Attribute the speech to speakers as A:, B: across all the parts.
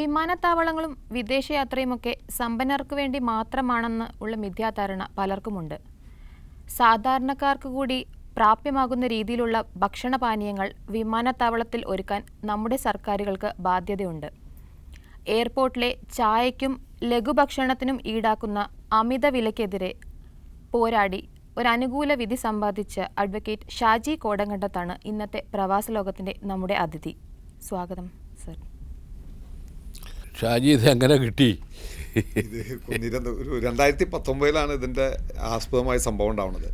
A: വിമാനത്താവളങ്ങളും വിദേശയാത്രയുമൊക്കെ സമ്പന്നർക്ക് വേണ്ടി മാത്രമാണെന്ന് ഉള്ള മിഥ്യാധാരണ പലർക്കുമുണ്ട്. സാധാരണക്കാർക്ക് കൂടി പ്രാപ്യമാകുന്ന രീതിയിലുള്ള ഭക്ഷണപാനീയങ്ങൾ വിമാനത്താവളത്തിൽ ഒരുക്കാൻ നമ്മുടെ സർക്കാരുകൾക്ക് ബാധ്യതയുണ്ട്. എയർപോർട്ടിലെ ചായയ്ക്കും ലഘുഭക്ഷണത്തിനും ഈടാക്കുന്ന അമിത വിലയ്ക്കെതിരെ പോരാടി ഒരനുകൂല വിധി സമ്പാദിച്ച അഡ്വക്കേറ്റ് ഷാജി കോടങ്കണ്ടത്താണ് ഇന്നത്തെ പ്രവാസ ലോകത്തിൻ്റെ നമ്മുടെ അതിഥി. സ്വാഗതം സർ.
B: ഷാജി, ഇത് എങ്ങനെ കിട്ടി?
C: ഇത് 2019 ഇതിൻ്റെ ആസ്പദമായ സംഭവം ഉണ്ടാവുന്നത്.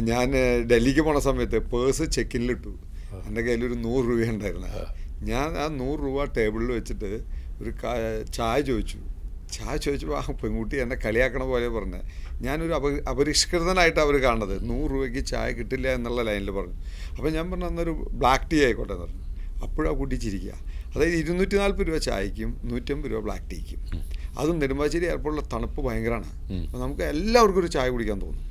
C: ഞാൻ ഡൽഹിക്ക് പോണ സമയത്ത് പേഴ്സ് ചെക്കിനിലിട്ടു. എൻ്റെ കയ്യിലൊരു 100 രൂപ ഉണ്ടായിരുന്നു. ഞാൻ ആ 100 രൂപ ടേബിളിൽ വെച്ചിട്ട് ഒരു ചായ ചോദിച്ചപ്പോൾ ആ പെൺകുട്ടി എന്നെ കളിയാക്കണ പോലെ പറഞ്ഞത്. ഞാനൊരു അപരിഷ്കൃതനായിട്ട് അവർ കാണുന്നത്. 100 രൂപയ്ക്ക് ചായ കിട്ടില്ല എന്നുള്ള ലൈനിൽ പറഞ്ഞു. അപ്പോൾ ഞാൻ പറഞ്ഞു അന്നൊരു ബ്ലാക്ക് ടീ ആയിക്കോട്ടെ എന്ന് പറഞ്ഞു. അപ്പോഴാണ് കുട്ടി ചിരിക്കുക. അതായത് 240 രൂപ ചായക്കും 150 രൂപ ബ്ലാക്ക് ടീക്കും. അതും നെടുമ്പാശ്ശേരി എയർപോർട്ടിലെ തണുപ്പ് ഭയങ്കരമാണ്. അപ്പോൾ നമുക്ക് എല്ലാവർക്കും ഒരു ചായ കുടിക്കാൻ തോന്നും.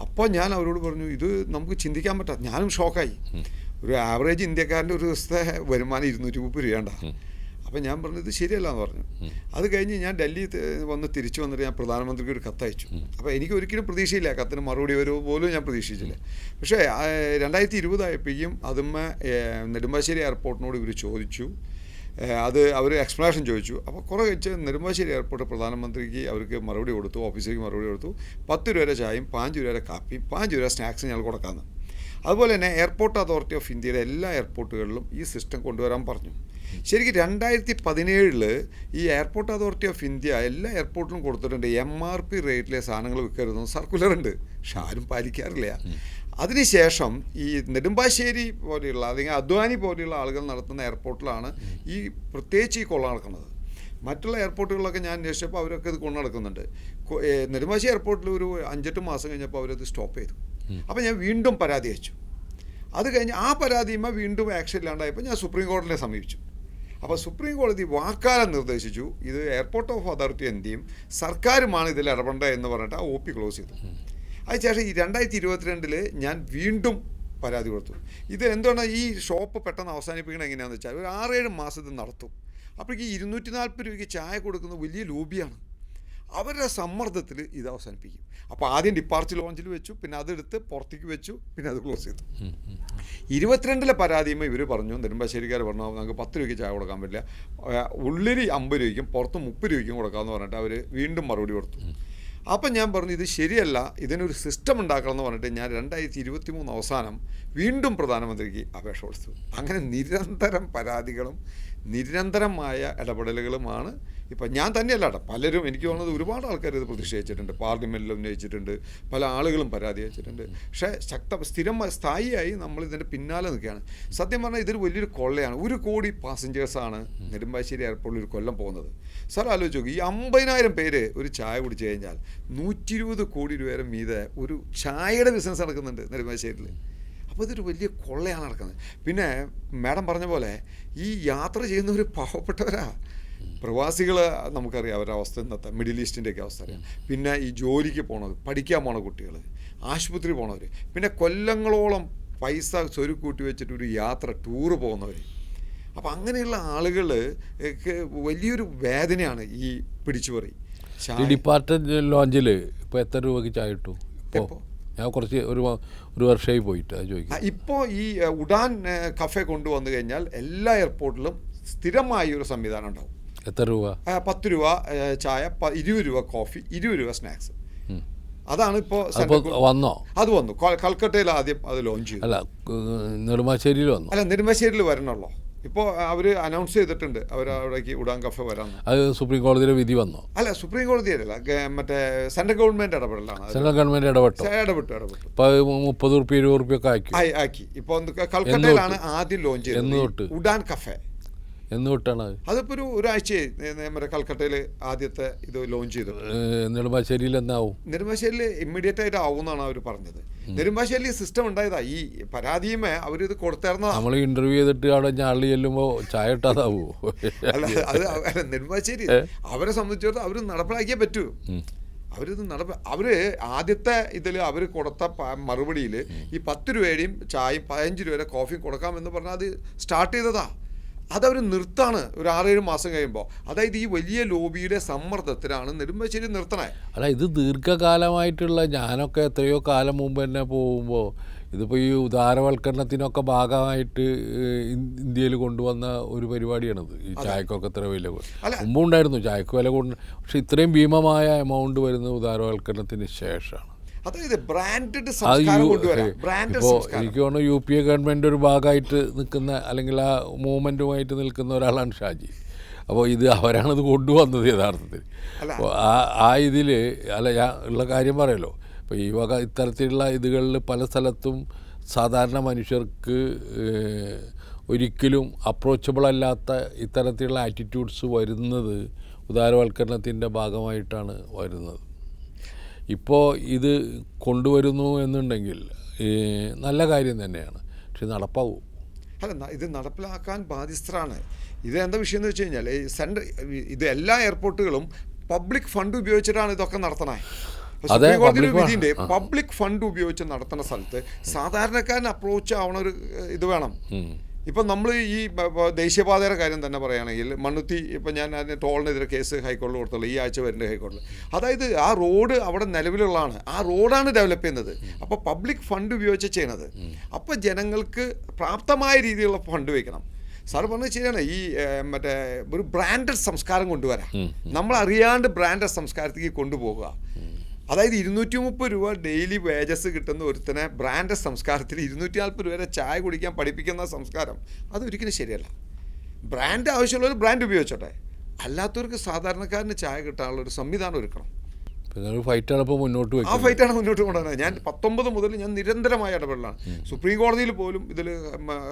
C: അപ്പോൾ ഞാൻ അവരോട് പറഞ്ഞു, ഇത് നമുക്ക് ചിന്തിക്കാൻ പറ്റാത്ത. ഞാനും ഷോക്കായി. ഒരു ആവറേജ് ഇന്ത്യക്കാരൻ്റെ ഒരു ദിവസത്തെ വരുമാനം 230 രൂപ. അപ്പോൾ ഞാൻ പറഞ്ഞു ഇത് ശരിയല്ല എന്ന് പറഞ്ഞു. അത് കഴിഞ്ഞ് ഞാൻ ഡൽഹി തിരിച്ചു വന്നിട്ട് ഞാൻ പ്രധാനമന്ത്രിക്ക് ഒരു കത്തയച്ചു. അപ്പോൾ എനിക്ക് ഒരിക്കലും പ്രതീക്ഷയില്ല കത്തിന് മറുപടി വരുമോ പോലും ഞാൻ പ്രതീക്ഷിച്ചില്ല. പക്ഷേ 2020 ആയപ്പോഴേക്കും അതുമ്മ നെടുമ്പാശ്ശേരി എയർപോർട്ടിനോട് ഇവർ ചോദിച്ചു. അവർ എക്സ്പ്ലനേഷൻ ചോദിച്ചു. അപ്പോൾ കുറേ വെച്ച് നെടുമ്പാശ്ശേരി എയർപോർട്ട് പ്രധാനമന്ത്രിക്ക് അവർക്ക് മറുപടി കൊടുത്തു. ഓഫീസിലേക്ക് മറുപടി കൊടുത്തു. 10 രൂപയുടെ ചായയും 5 രൂപയുടെ കാപ്പിയും 5 രൂപ സ്നാക്സും ഞങ്ങൾ കൊടുക്കാമെന്ന്. അതുപോലെ തന്നെ എയർപോർട്ട് അതോറിറ്റി ഓഫ് ഇന്ത്യയുടെ എല്ലാ എയർപോർട്ടുകളിലും ഈ സിസ്റ്റം കൊണ്ടുവരാൻ പറഞ്ഞു. ശരിക്കും 2017 ഈ എയർപോർട്ട് അതോറിറ്റി ഓഫ് ഇന്ത്യ എല്ലാ എയർപോർട്ടിലും കൊടുത്തിട്ടുണ്ട് MRP റേറ്റിലെ സാധനങ്ങൾ വിൽക്കരുതെന്ന് സർക്കുലറുണ്ട്. പക്ഷെ ആരും പാലിക്കാറില്ല. അതിനുശേഷം ഈ നെടുമ്പാശ്ശേരി പോലെയുള്ള അല്ലെങ്കിൽ അദ്വാനി പോലെയുള്ള ആളുകൾ നടത്തുന്ന എയർപോർട്ടിലാണ് ഈ പ്രത്യേകിച്ച് ഈ കൊള്ള നടക്കുന്നത്. മറ്റുള്ള എയർപോർട്ടുകളിലൊക്കെ ഞാൻ അന്വേഷിച്ചപ്പോൾ അവരൊക്കെ ഇത് കൊണ്ടു നടക്കുന്നുണ്ട്. നെടുമ്പാശ്ശേരി എയർപോർട്ടിൽ ഒരു 5-8 മാസം കഴിഞ്ഞപ്പോൾ അവരത് സ്റ്റോപ്പ് ചെയ്തു. അപ്പോൾ ഞാൻ വീണ്ടും പരാതി അയച്ചു. അത് കഴിഞ്ഞ് ആ പരാതിയുമ്പോൾ വീണ്ടും ആക്ഷൻ ഇല്ലാണ്ടായപ്പോൾ ഞാൻ സുപ്രീം കോടതിയെ സമീപിച്ചു. അപ്പോൾ സുപ്രീം കോടതി വാക്കാലം നിർദ്ദേശിച്ചു ഇത് എയർപോർട്ട് ഓഫ് അതോറിറ്റി എന്റെയും സർക്കാരുമാണ് ഇതിൽ ഇടപെടേണ്ടത് എന്ന് പറഞ്ഞിട്ട് ആ OP ക്ലോസ് ചെയ്തു. അതിനുശേഷം ഈ 2022 ഞാൻ വീണ്ടും പരാതി കൊടുത്തു. ഇത് എന്താണ് ഈ ഷോപ്പ് പെട്ടെന്ന് അവസാനിപ്പിക്കണം എങ്ങനെയാണെന്ന് വെച്ചാൽ ഒരു 6-7 മാസം ഇത് നടത്തും. അപ്പോഴേക്ക് 240 രൂപയ്ക്ക് ചായ കൊടുക്കുന്ന വലിയ ലോബിയാണ്. അവരുടെ സമ്മർദ്ദത്തിൽ ഇത് അവസാനിപ്പിക്കും. അപ്പോൾ ആദ്യം ഡിപ്പാർച്ചർ ലോഞ്ചിൽ വെച്ചു, പിന്നെ അതെടുത്ത് പുറത്തേക്ക് വെച്ചു, പിന്നെ അത് ക്ലോസ് ചെയ്തു. 22 പരാതിയുമ്പോൾ ഇവർ പറഞ്ഞു, നെടുമ്പാശ്ശേരിക്കാർ പറഞ്ഞു നമുക്ക് 10 രൂപയ്ക്ക് ചായ കൊടുക്കാൻ പറ്റില്ല, ഉള്ളിൽ 50 രൂപയ്ക്കും പുറത്ത് 30 രൂപയ്ക്കും കൊടുക്കാമെന്ന് പറഞ്ഞിട്ട് അവർ വീണ്ടും മറുപടി കൊടുത്തു. അപ്പം ഞാൻ പറഞ്ഞു ഇത് ശരിയല്ല, ഇതിനൊരു സിസ്റ്റം ഉണ്ടാക്കണം എന്ന് പറഞ്ഞിട്ട് ഞാൻ 2023 അവസാനം വീണ്ടും പ്രധാനമന്ത്രിക്ക് അപേക്ഷ കൊടുത്തു. അങ്ങനെ നിരന്തരം പരാതികളും നിരന്തരമായ ഇടപെടലുകളുമാണ്. ഇപ്പം ഞാൻ തന്നെയല്ല കേട്ടോ, പലരും എനിക്ക് തോന്നുന്നത് ഒരുപാട് ആൾക്കാർ ഇത് പ്രതിഷേധിച്ചിട്ടുണ്ട്, പാർലമെൻറ്റിൽ ഉന്നയിച്ചിട്ടുണ്ട്, പല ആളുകളും പരാതി അയച്ചിട്ടുണ്ട്. പക്ഷേ സ്ഥായിയായി നമ്മൾ ഇതിൻ്റെ പിന്നാലെ നിൽക്കുകയാണ്. സത്യം പറഞ്ഞാൽ ഇതൊരു വലിയൊരു കൊള്ളയാണ്. 1 കോടി പാസഞ്ചേഴ്സാണ് നെടുമ്പാശ്ശേരി എയർപോർട്ടിൽ ഒരു കൊല്ലം പോകുന്നത്. സാർ ആലോചിച്ച് നോക്കി, ഈ 50,000 പേര് ഒരു ചായ കുടിച്ചു കഴിഞ്ഞാൽ 120 കോടി രൂപ മീതെ ഒരു ചായയുടെ ബിസിനസ് നടക്കുന്നുണ്ട് നെടുമ്പാശ്ശേരിയിൽ. അപ്പോൾ ഇതൊരു വലിയ കൊള്ളയാണ് നടക്കുന്നത്. പിന്നെ മാഡം പറഞ്ഞ പോലെ ഈ യാത്ര ചെയ്യുന്നവർ പാവപ്പെട്ടവരാ. പ്രവാസികൾ നമുക്കറിയാം അവരുടെ അവസ്ഥ ഇന്നത്തെ മിഡിൽ ഈസ്റ്റിൻ്റെയൊക്കെ അവസ്ഥ അറിയാം. പിന്നെ ഈ ജോലിക്ക് പോണത്, പഠിക്കാൻ പോണ കുട്ടികൾ, ആശുപത്രി പോണവർ, പിന്നെ കൊല്ലങ്ങളോളം പൈസ സ്വരുക്കൂട്ടി വെച്ചിട്ട് ഒരു യാത്ര ടൂറ് പോകുന്നവർ. അപ്പോൾ അങ്ങനെയുള്ള ആളുകൾ വലിയൊരു വേദനയാണ് ഈ പിടിച്ചുപറി.
B: ഡിപ്പാർട്ട്മെന്റ് ലോഞ്ചിൽ ഇപ്പോൾ എത്ര രൂപയ്ക്ക് ചായ കിട്ടും? ഇപ്പോൾ ഞാൻ കുറച്ച് ഒരു വർഷമായി പോയിട്ട് അത് ചോദിക്കാം.
C: ഇപ്പോൾ ഈ ഉഡാൻ കഫേ കൊണ്ടുവന്നു കഴിഞ്ഞാൽ എല്ലാ എയർപോർട്ടിലും സ്ഥിരമായി ഒരു സംവിധാനം ഉണ്ടാവും.
B: എത്ര രൂപ?
C: 10 രൂപ ചായ, 20 രൂപ കോഫി, 20 രൂപ സ്നാക്സ്. അതാണ് ഇപ്പോൾ
B: വന്നോ?
C: അത് വന്നു. കൽക്കട്ടയിൽ ആദ്യം അത് ലോഞ്ച് ചെയ്തു.
B: അല്ല, നെടുമ്പാശ്ശേരിയിൽ വന്നു?
C: അല്ല, നെടുമ്പാശ്ശേരിയിൽ വരണല്ലോ. ഇപ്പോൾ അവർ അനൗൺസ് ചെയ്തിട്ടുണ്ട് അവർ അവിടേക്ക് ഉഡാൻ കഫേ വരാമെന്ന്.
B: അത് സുപ്രീം കോടതിയുടെ വിധി വന്നോ?
C: അല്ല, സുപ്രീം കോടതിയല്ല, മറ്റേ സെൻട്രൽ ഗവൺമെന്റ് ഇടപെടലാണ്.
B: സെൻട്രൽ ഗവൺമെന്റ് ഇടപെട്ടു. ഇപ്പോൾ 30 രൂപ 20 രൂപയൊക്കെ
C: ആക്കി. ഇപ്പോൾ കൽക്കട്ടയിലാണ് ആദ്യം ലോഞ്ച് ചെയ്തത് ഉഡാൻ കഫേ.
B: എന്ന് തൊട്ടാണ്
C: അതിപ്പോൾ ഒരാഴ്ചയായി നമ്മുടെ കൽക്കട്ടയിൽ ആദ്യത്തെ ഇത് ലോഞ്ച് ചെയ്തത്.
B: നെടുമ്പാശ്ശേരിയിൽ എന്നാവും?
C: നെടുമ്പാശ്ശേരിയിൽ ഇമ്മീഡിയറ്റ് ആയിട്ട് ആവുമെന്നാണ് അവർ പറഞ്ഞത്. നെടുമ്പാശ്ശേരിയിൽ സിസ്റ്റം ഉണ്ടായതാ. ഈ പരാതിയുമേ അവരിത് കൊടുത്തായിരുന്ന.
B: നമ്മൾ ഇന്റർവ്യൂ ചെയ്തിട്ട് അവിടെ ഞാളി ചെല്ലുമ്പോൾ ചായ ഇട്ടാതാവോ?
C: അല്ല, അത് നെടുമ്പാശ്ശേരി അവരെ സംബന്ധിച്ചിടത്തോളം അവർ നടപ്പിലാക്കിയേ പറ്റൂ. അവർ ആദ്യത്തെ ഇതിൽ അവർ കൊടുത്ത മറുപടിയിൽ ഈ 10 രൂപയുടെയും ചായയും 15 രൂപയുടെ കോഫിയും കൊടുക്കാമെന്ന് പറഞ്ഞാൽ അത് സ്റ്റാർട്ട് ചെയ്തതാ. അതവർ നിർത്താണ് ഒരു 6-7 മാസം കഴിയുമ്പോൾ. അതായത് ഈ വലിയ ലോബിയുടെ സമ്മർദ്ദത്തിലാണ് നെടുമ്പാശ്ശേരി നിർത്തണേ.
B: അല്ല, ഇത് ദീർഘകാലമായിട്ടുള്ള, ഞാനൊക്കെ എത്രയോ കാലം മുമ്പ് തന്നെ പോകുമ്പോൾ ഇതിപ്പോൾ ഈ ഉദാരവൽക്കരണത്തിനൊക്കെ ഭാഗമായിട്ട് ഇന്ത്യയിൽ കൊണ്ടുവന്ന ഒരു പരിപാടിയാണിത്. ഈ ചായക്കൊക്കെ ഇത്ര വില മുമ്പും ഉണ്ടായിരുന്നു, ചായക്ക് വില കൊണ്ട്, പക്ഷെ ഇത്രയും ഭീമമായ എമൗണ്ട് വരുന്നത് ഉദാരവൽക്കരണത്തിന് ശേഷമാണ്.
C: അതായത് ബ്രാൻഡഡ് സംസ്കാരം കൊണ്ടുവരാം.
B: ഇപ്പോൾ എനിക്ക് തോന്നുന്നു UPA ഗവൺമെൻറ് ഒരു ഭാഗമായിട്ട് നിൽക്കുന്ന, അല്ലെങ്കിൽ ആ മൂവ്മെൻറ്റുമായിട്ട് നിൽക്കുന്ന ഒരാളാണ് ഷാജി. അപ്പോൾ ഇത് അവരാണിത് കൊണ്ടുവന്നത് യഥാർത്ഥത്തിൽ. അപ്പോൾ ആ ഇതിൽ അല്ല, ഞാൻ ഉള്ള കാര്യം പറയല്ലോ, ഇപ്പോൾ ഈ വക ഇത്തരത്തിലുള്ള ഇതുകളിൽ പല സ്ഥലത്തും സാധാരണ മനുഷ്യർക്ക് ഒരിക്കലും അപ്രോച്ചബിൾ അല്ലാത്ത ഇത്തരത്തിലുള്ള ആറ്റിറ്റ്യൂഡ്സ് വരുന്നത് ഉദാരവൽക്കരണത്തിൻ്റെ ഭാഗമായിട്ടാണ് വരുന്നത്. ഇപ്പോൾ ഇത് കൊണ്ടുവരുന്നു എന്നുണ്ടെങ്കിൽ നല്ല കാര്യം തന്നെയാണ്, പക്ഷെ നടപ്പാവും.
C: അല്ല, ഇത് നടപ്പിലാക്കാൻ ബാധ്യസ്ഥരാണ്. ഇത് എന്താ വിഷയം എന്ന് വെച്ച് കഴിഞ്ഞാൽ ഇത് എല്ലാ എയർപോർട്ടുകളും പബ്ലിക് ഫണ്ട് ഉപയോഗിച്ചിട്ടാണ് ഇതൊക്കെ നടത്തണേ. സുപ്രീം കോടതിയുടെ വിധിൻ്റെ പബ്ലിക് ഫണ്ട് ഉപയോഗിച്ച് നടത്തുന്ന സ്ഥലത്ത് സാധാരണക്കാരന് അപ്രോച്ച് ആവണ ഒരു ഇത് വേണം. ഇപ്പം നമ്മൾ ഈ ദേശീയപാതയുടെ കാര്യം തന്നെ പറയുകയാണെങ്കിൽ മണ്ണുത്തി, ഇപ്പം ഞാൻ അതിന് ടോളിനെതിരെ കേസ് ഹൈക്കോടതിയിൽ കൊടുത്തുള്ളൂ, ഈ ആഴ്ച വരുന്ന ഹൈക്കോടതിയിൽ. അതായത് ആ റോഡ് അവിടെ നിലവിലുള്ളതാണ്, ആ റോഡാണ് ഡെവലപ്പ് ചെയ്യുന്നത്. അപ്പോൾ പബ്ലിക് ഫണ്ട് ഉപയോഗിച്ച് ചെയ്യണത്. അപ്പോൾ ജനങ്ങൾക്ക് പ്രാപ്തമായ രീതിയിലുള്ള ഫണ്ട് വയ്ക്കണം. സാർ പറഞ്ഞത് ശരിയാണ്. ഈ മറ്റേ ഒരു ബ്രാൻഡഡ് സംസ്കാരം കൊണ്ടുവരാം. നമ്മൾ അറിയാണ്ട് ബ്രാൻഡഡ് സംസ്കാരത്തേക്ക് കൊണ്ടുപോകുക. അതായത് 230 രൂപ ഡെയിലി വേജസ് കിട്ടുന്ന ഒരുത്തനെ ബ്രാൻഡഡ് സംസ്കാരത്തിൽ 240 രൂപ വരെ ചായ കുടിക്കാൻ പഠിപ്പിക്കുന്ന സംസ്കാരം അതൊരിക്കലും ശരിയല്ല. ബ്രാൻഡ് ആവശ്യമുള്ളവർ ബ്രാൻഡ് ഉപയോഗിച്ചോട്ടെ, അല്ലാത്തവർക്ക് സാധാരണക്കാരന് ചായ കിട്ടാനുള്ള ഒരു സംവിധാനം ഒരുക്കണം.
B: ഫൈറ്റാണ് ഇപ്പോൾ മുന്നോട്ട്
C: ആ ഫൈറ്റാണ് മുന്നോട്ട് കൊണ്ടുവന്നത്. ഞാൻ 19 മുതൽ ഞാൻ നിരന്തരമായ ഇടപെടലാണ്. സുപ്രീം കോടതിയിൽ പോലും ഇതിൽ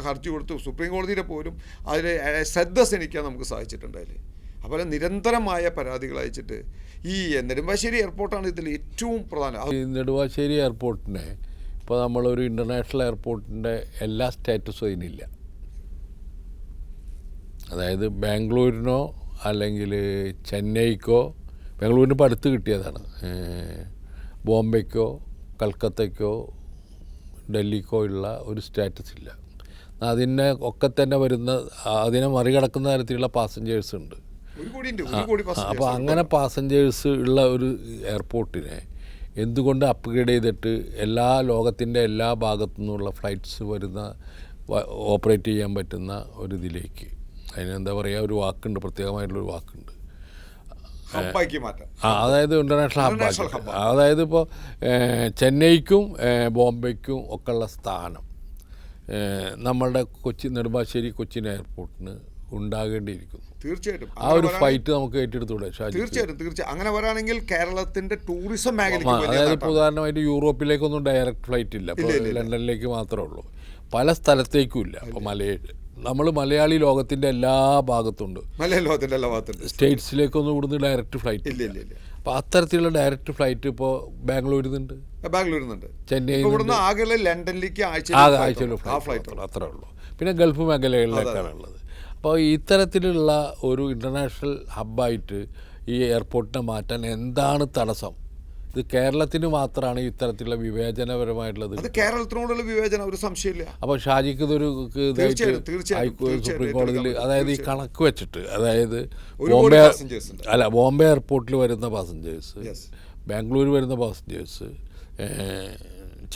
C: ഹർജി കൊടുത്തു. സുപ്രീം കോടതിയിലെ പോലും അതിൽ ശ്രദ്ധ ക്ഷണിക്കാൻ നമുക്ക് സാധിച്ചിട്ടുണ്ട്. അതിൽ അപ്പോൾ നിരന്തരമായ പരാതികൾ അയച്ചിട്ട് ഈ നെടുമ്പാശ്ശേരി എയർപോർട്ടാണ് ഇതിൽ ഏറ്റവും പ്രധാനം.
B: ഈ നെടുമ്പാശ്ശേരി എയർപോർട്ടിനെ ഇപ്പോൾ നമ്മളൊരു ഇൻ്റർനാഷണൽ എയർപോർട്ടിൻ്റെ എല്ലാ സ്റ്റാറ്റസും അതിനില്ല. അതായത് ബാംഗ്ലൂരിനോ അല്ലെങ്കിൽ ചെന്നൈക്കോ, ബാംഗ്ലൂരിന് ഇപ്പോൾ അടുത്ത് കിട്ടിയതാണ്, ബോംബെക്കോ കൽക്കത്തയ്ക്കോ ഡൽഹിക്കോ ഉള്ള ഒരു സ്റ്റാറ്റസ് ഇല്ല. അതിനെ ഒക്കെ തന്നെ വരുന്ന, അതിനെ മറികടക്കുന്ന തരത്തിലുള്ള പാസഞ്ചേഴ്സ് ഉണ്ട്. അപ്പോൾ അങ്ങനെ പാസഞ്ചേഴ്സ് ഉള്ള ഒരു എയർപോർട്ടിനെ എന്തുകൊണ്ട് അപ്ഗ്രേഡ് ചെയ്തിട്ട് എല്ലാ ലോകത്തിൻ്റെ എല്ലാ ഭാഗത്തു നിന്നുള്ള ഫ്ലൈറ്റ്സ് വരുന്ന ഓപ്പറേറ്റ് ചെയ്യാൻ പറ്റുന്ന ഒരു ഇതിലേക്ക്, അതിനെന്താ പറയുക, ഒരു വാക്കുണ്ട്, പ്രത്യേകമായിട്ടുള്ളൊരു വാക്കുണ്ട്, അതായത് ഇൻ്റർനാഷണൽ ഹബ്ബാക്കി. അതായത് ഇപ്പോൾ ചെന്നൈക്കും ബോംബെക്കും ഒക്കെ ഉള്ള സ്ഥാനം നമ്മളുടെ നെടുമ്പാശ്ശേരി കൊച്ചിൻ എയർപോർട്ടിന് ഉണ്ടാകേണ്ടിയിരിക്കുന്നു.
C: തീർച്ചയായിട്ടും
B: ആ ഒരു ഫൈറ്റ് നമുക്ക് ഏറ്റെടുത്തൂടെ?
C: തീർച്ചയായിട്ടും അങ്ങനെ വരാണെങ്കിൽ കേരളത്തിന്റെ ടൂറിസം മേഖല,
B: അതായത് ഇപ്പോൾ ഉദാഹരണമായിട്ട് യൂറോപ്പിലേക്കൊന്നും ഡയറക്റ്റ് ഫ്ലൈറ്റ് ഇല്ല, ഇപ്പോൾ ലണ്ടനിലേക്ക് മാത്രമേ ഉള്ളൂ, പല സ്ഥലത്തേക്കും ഇല്ല. അപ്പോൾ നമ്മൾ മലയാളി ലോകത്തിൻ്റെ എല്ലാ ഭാഗത്തുണ്ട്, സ്റ്റേറ്റ്സിലേക്കൊന്നും ഇവിടുന്ന് ഡയറക്റ്റ് ഫ്ലൈറ്റ് ഇല്ല. അപ്പോൾ അത്തരത്തിലുള്ള ഡയറക്റ്റ് ഫ്ലൈറ്റ് ഇപ്പോൾ ബാംഗ്ലൂരിൽ നിന്നുണ്ട്, ചെന്നൈ,
C: ലണ്ടനിലേക്ക്
B: ആഴ്ചയിൽ ഫ്ലൈറ്റ്, അത്രേ ഉള്ളൂ. പിന്നെ ഗൾഫ് മേഖലകളിലേക്കാണ് ഉള്ളത്. അപ്പോൾ ഇത്തരത്തിലുള്ള ഒരു ഇൻ്റർനാഷണൽ ഹബ്ബായിട്ട് ഈ എയർപോർട്ടിനെ മാറ്റാൻ എന്താണ് തടസ്സം? ഇത് കേരളത്തിന് മാത്രമാണ് ഇത്തരത്തിലുള്ള വിവേചനപരമായിട്ടുള്ളത്.
C: കേരളത്തിനോടുള്ള വിവേചനം ഒരു സംശയമില്ല.
B: അപ്പോൾ ഷാജിക്ക് ഇതൊരു സുപ്രീം കോടതിയിൽ, അതായത് ഈ കണക്ക് വെച്ചിട്ട്, അതായത് ബോംബെ എയർപോർട്ടിൽ വരുന്ന പാസഞ്ചേഴ്സ്, ബാംഗ്ലൂർ വരുന്ന പാസഞ്ചേഴ്സ്,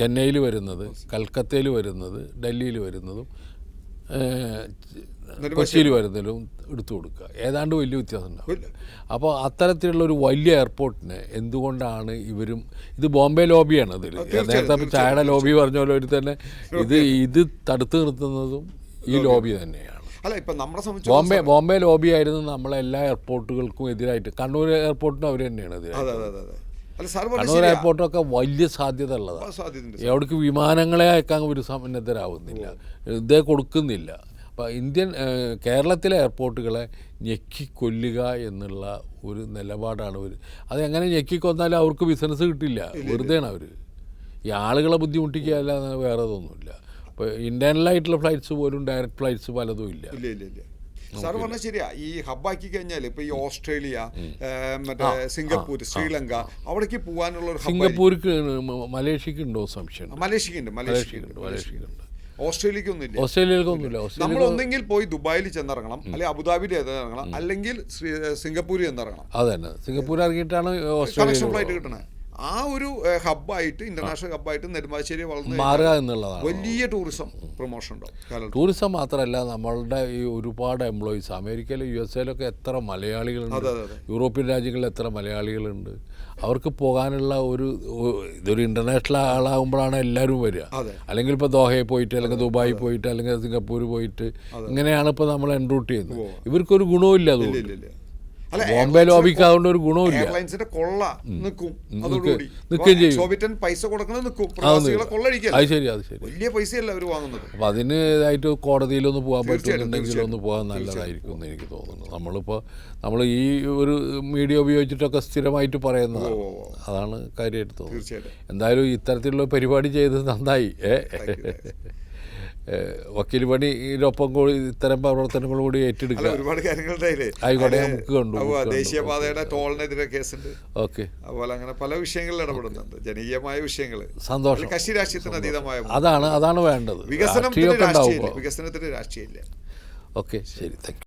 B: ചെന്നൈയിൽ വരുന്നത്, കൽക്കത്തയിൽ വരുന്നത്, ഡൽഹിയിൽ വരുന്നതും കൊച്ചിയിൽ വരുന്നതിലും എടുത്തു കൊടുക്കുക, ഏതാണ്ട് വലിയ വ്യത്യാസം ഉണ്ടാവില്ല. അപ്പോൾ അത്തരത്തിലുള്ള ഒരു വലിയ എയർപോർട്ടിന് എന്തുകൊണ്ടാണ് ഇവരും, ഇത് ബോംബെ ലോബിയാണ്, അതിൽ നേരത്തെ ചായയുടെ ലോബി പറഞ്ഞ പോലെ ഒരു തന്നെ ഇത് തടുത്തു നിർത്തുന്നതും ഈ ലോബി തന്നെയാണ്.
C: അല്ല, ഇപ്പം നമ്മളെ സംബന്ധിച്ച്
B: ബോംബെ ലോബി ആയിരുന്നു നമ്മളെ എല്ലാ എയർപോർട്ടുകൾക്കും എതിരായിട്ട്. കണ്ണൂർ എയർപോർട്ടിനും അവർ തന്നെയാണ് എതിരായിട്ട്. കണ്ണൂർ എയർപോർട്ടൊക്കെ വലിയ സാധ്യത ഉള്ളതാണ്. എവിടേക്ക് വിമാനങ്ങളെ അയക്കാൻ ഒരു സന്നദ്ധരാകുന്നില്ല, ഇതേ കൊടുക്കുന്നില്ല. അപ്പോൾ കേരളത്തിലെ എയർപോർട്ടുകളെ ഞെക്കിക്കൊല്ലുക എന്നുള്ള ഒരു നിലപാടാണ് അവർ. അതെങ്ങനെ ഞെക്കിക്കൊന്നാലും അവർക്ക് ബിസിനസ് കിട്ടില്ല, വെറുതെയാണ് അവർ. ഈ ആളുകളെ ബുദ്ധിമുട്ടിക്കുക അല്ലാതെ വേറെ ഒന്നുമില്ല. അപ്പോൾ ഇൻ്റർണലായിട്ടുള്ള ഫ്ലൈറ്റ്സ് പോലും ഡയറക്റ്റ് ഫ്ലൈറ്റ്സ് പലതും ഇല്ല.
C: സാർ പറഞ്ഞാൽ ശരിയാ. ഈ ഹബ്ബാക്കി കഴിഞ്ഞാൽ ഇപ്പോൾ ഈ ഓസ്ട്രേലിയ, മറ്റേ സിംഗപ്പൂർ, ശ്രീലങ്ക, അവിടേക്ക് പോകാനുള്ള ഒരു
B: സിംഗപ്പൂർക്ക്, മലേഷ്യക്ക് ഉണ്ടോ സംശയം?
C: മലേഷ്യക്കുണ്ട്. ഓസ്ട്രേലിയക്കൊന്നുമില്ല.
B: ഓസ്ട്രേലിയയിലേക്കൊന്നുമില്ല.
C: നമ്മൾ ഒന്നെങ്കിൽ പോയി ദുബായിൽ ചെന്നിറങ്ങണം, അല്ലെങ്കിൽ അബുദാബിയിൽ ചെന്നിറങ്ങണം, അല്ലെങ്കിൽ സിംഗപ്പൂരിൽ ചെന്നിറങ്ങണം.
B: അതന്നെ, സിംഗപ്പൂർ ഇറങ്ങിയിട്ടാണ്
C: കണക്ഷൻ ഫ്ലൈറ്റ് കിട്ടണേ. ആ ഒരു ഹബ്ബായിട്ട്, ഇന്റർനാഷണൽ ഹബ്ബായിട്ട് നെടുമ്പാശ്ശേരി വളർന്നു
B: മാറുക എന്നുള്ളതാണ്.
C: വലിയ ടൂറിസം പ്രൊമോഷൻ ഉണ്ടാവും.
B: ടൂറിസം മാത്രമല്ല, നമ്മളുടെ ഈ ഒരുപാട് എംപ്ലോയീസ് അമേരിക്കയിലും USA എത്ര മലയാളികളുണ്ട്, യൂറോപ്യൻ രാജ്യങ്ങളിൽ എത്ര മലയാളികളുണ്ട്. അവർക്ക് പോകാനുള്ള ഇതൊരു ഇൻ്റർനാഷണൽ ആളാകുമ്പോഴാണ് എല്ലാവരും വരിക. അല്ലെങ്കിൽ ഇപ്പോൾ ദോഹയിൽ പോയിട്ട്, അല്ലെങ്കിൽ ദുബായിൽ പോയിട്ട്, അല്ലെങ്കിൽ സിംഗപ്പൂർ പോയിട്ട്, ഇങ്ങനെയാണ് ഇപ്പോൾ നമ്മൾ എൻറൂട്ട് ചെയ്യുന്നത്. ഇവർക്കൊരു ഗുണവും ഇല്ല. അതുകൊണ്ട് ബോംബെ ലോബിക്ക് അതുകൊണ്ട് ഒരു ഗുണമില്ല.
C: എയർലൈൻസിന്റെ കൊള്ള നിൽക്കും,
B: നിൽക്കുകയും ചെയ്യും.
C: സോവിയറ്റൻ പൈസ കൊടുക്കണത് നിൽക്കും, പ്രവാസികളെ കൊള്ളടിക്കുക.
B: അത് ശരി, അത് ശരി.
C: വലിയ പൈസയല്ല അവർ വാങ്ങുന്നത്.
B: അപ്പം അതിൻ്റെതായിട്ട് കോടതിയിലൊന്ന് പോകാൻ പറ്റുന്നുണ്ടെങ്കിൽ ഒന്ന് പോകാൻ നല്ലതായിരിക്കും എന്ന് എനിക്ക് തോന്നുന്നു. നമ്മൾ ഈ ഒരു മീഡിയ ഉപയോഗിച്ചിട്ടൊക്കെ സ്ഥിരമായിട്ട് പറയുന്നതാണ്. അതാണ് കാര്യമായിട്ട് തോന്നുന്നത്. എന്തായാലും ഇത്തരത്തിലുള്ള പരിപാടി ചെയ്തത് നന്നായി. വക്കീൽ പണിയിലൊപ്പം കൂടി ഇത്തരം പ്രവർത്തനങ്ങൾ കൂടി ഏറ്റെടുക്കുക.
C: ഒരുപാട് കാര്യങ്ങളുണ്ടായില്ലേ.
B: ആയിക്കോട്ടെ, നമുക്ക് കണ്ടു.
C: ദേശീയപാതയുടെ ടോളിനെതിരെ കേസുണ്ട്.
B: ഓക്കെ,
C: അതുപോലെ അങ്ങനെ പല വിഷയങ്ങളിൽ ഇടപെടുന്നുണ്ട്. ജനകീയമായ വിഷയങ്ങൾ.
B: സന്തോഷം.
C: കക്ഷി രാഷ്ട്രീയത്തിന് അതീതമായ
B: അതാണ് വേണ്ടത്.
C: വികസനത്തിന് രാഷ്ട്രീയമില്ല.
B: ഓക്കെ, ശരി, താങ്ക് യു.